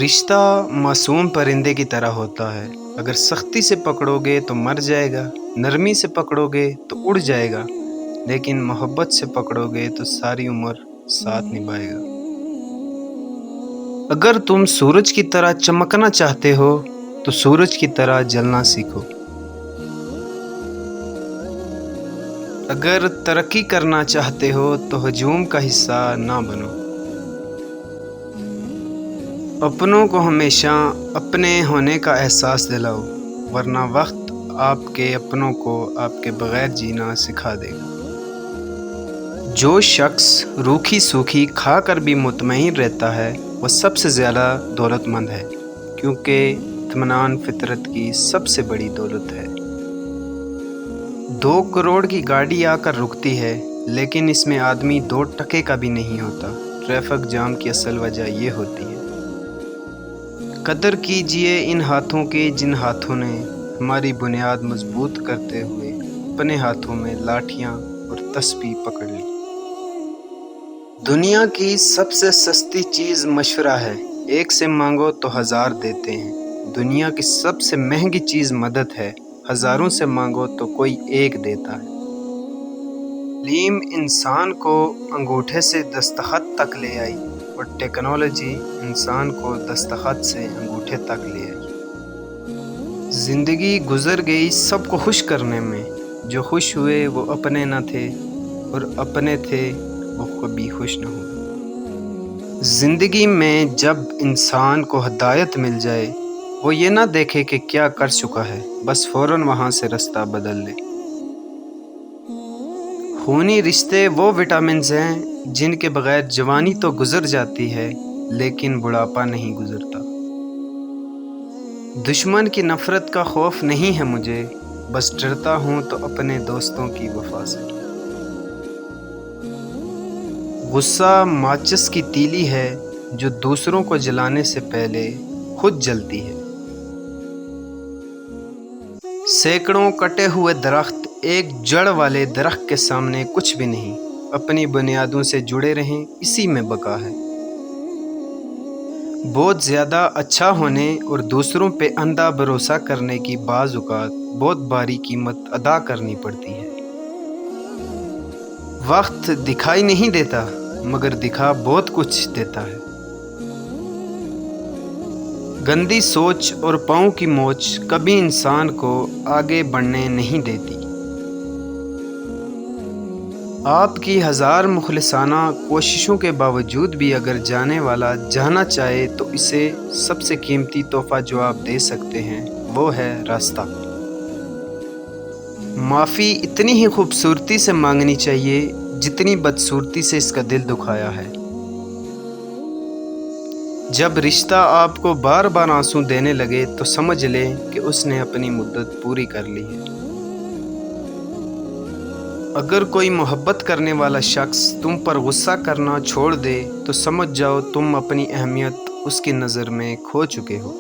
رشتہ معصوم پرندے کی طرح ہوتا ہے۔ اگر سختی سے پکڑو گے تو مر جائے گا، نرمی سے پکڑو گے تو اڑ جائے گا، لیکن محبت سے پکڑو گے تو ساری عمر ساتھ نبھائے گا۔ اگر تم سورج کی طرح چمکنا چاہتے ہو تو سورج کی طرح جلنا سیکھو۔ اگر ترقی کرنا چاہتے ہو تو ہجوم کا حصہ نہ بنو۔ اپنوں کو ہمیشہ اپنے ہونے کا احساس دلاؤ، ورنہ وقت آپ کے اپنوں کو آپ کے بغیر جینا سکھا دے گا۔ جو شخص روکھی سوکھی کھا کر بھی مطمئن رہتا ہے وہ سب سے زیادہ دولت مند ہے، کیونکہ اطمینان فطرت کی سب سے بڑی دولت ہے۔ 2 کروڑ کی گاڑی آ کر رکتی ہے، لیکن اس میں آدمی 2 ٹکے کا بھی نہیں ہوتا۔ ٹریفک جام کی اصل وجہ یہ ہوتی ہے۔ قدر کیجئے ان ہاتھوں کی جن ہاتھوں نے ہماری بنیاد مضبوط کرتے ہوئے اپنے ہاتھوں میں لاٹھیاں اور تسبیح پکڑ لی۔ دنیا کی سب سے سستی چیز مشورہ ہے، 1 سے مانگو تو 1000 دیتے ہیں۔ دنیا کی سب سے مہنگی چیز مدد ہے، 1000 سے مانگو تو کوئی 1 دیتا ہے۔ تعلیم انسان کو انگوٹھے سے دستخط تک لے آئی اور ٹیکنالوجی انسان کو دستخط سے انگوٹھے تک لے آئی۔ زندگی گزر گئی سب کو خوش کرنے میں، جو خوش ہوئے وہ اپنے نہ تھے اور اپنے تھے وہ کبھی خوش نہ ہوئے۔ زندگی میں جب انسان کو ہدایت مل جائے، وہ یہ نہ دیکھے کہ کیا کر چکا ہے، بس فوراً وہاں سے رستہ بدل لے۔ خونی رشتے وہ وٹامنز ہیں جن کے بغیر جوانی تو گزر جاتی ہے لیکن بڑھاپا نہیں گزرتا۔ دشمن کی نفرت کا خوف نہیں ہے مجھے، بس ڈرتا ہوں تو اپنے دوستوں کی وفا سے۔ غصہ ماچس کی تیلی ہے جو دوسروں کو جلانے سے پہلے خود جلتی ہے۔ سینکڑوں کٹے ہوئے درخت ایک جڑ والے درخت کے سامنے کچھ بھی نہیں۔ اپنی بنیادوں سے جڑے رہیں، اسی میں بقا ہے۔ بہت زیادہ اچھا ہونے اور دوسروں پہ اندھا بھروسہ کرنے کی بعض اوقات بہت بھاری قیمت ادا کرنی پڑتی ہے۔ وقت دکھائی نہیں دیتا مگر دکھا بہت کچھ دیتا ہے۔ گندی سوچ اور پاؤں کی موچ کبھی انسان کو آگے بڑھنے نہیں دیتی۔ آپ کی 1000 مخلصانہ کوششوں کے باوجود بھی اگر جانے والا جانا چاہے تو اسے سب سے قیمتی تحفہ جو آپ دے سکتے ہیں وہ ہے راستہ۔ معافی اتنی ہی خوبصورتی سے مانگنی چاہیے جتنی بدصورتی سے اس کا دل دکھایا ہے۔ جب رشتہ آپ کو بار بار آنسو دینے لگے تو سمجھ لیں کہ اس نے اپنی مدت پوری کر لی ہے۔ اگر کوئی محبت کرنے والا شخص تم پر غصہ کرنا چھوڑ دے تو سمجھ جاؤ تم اپنی اہمیت اس کی نظر میں کھو چکے ہو۔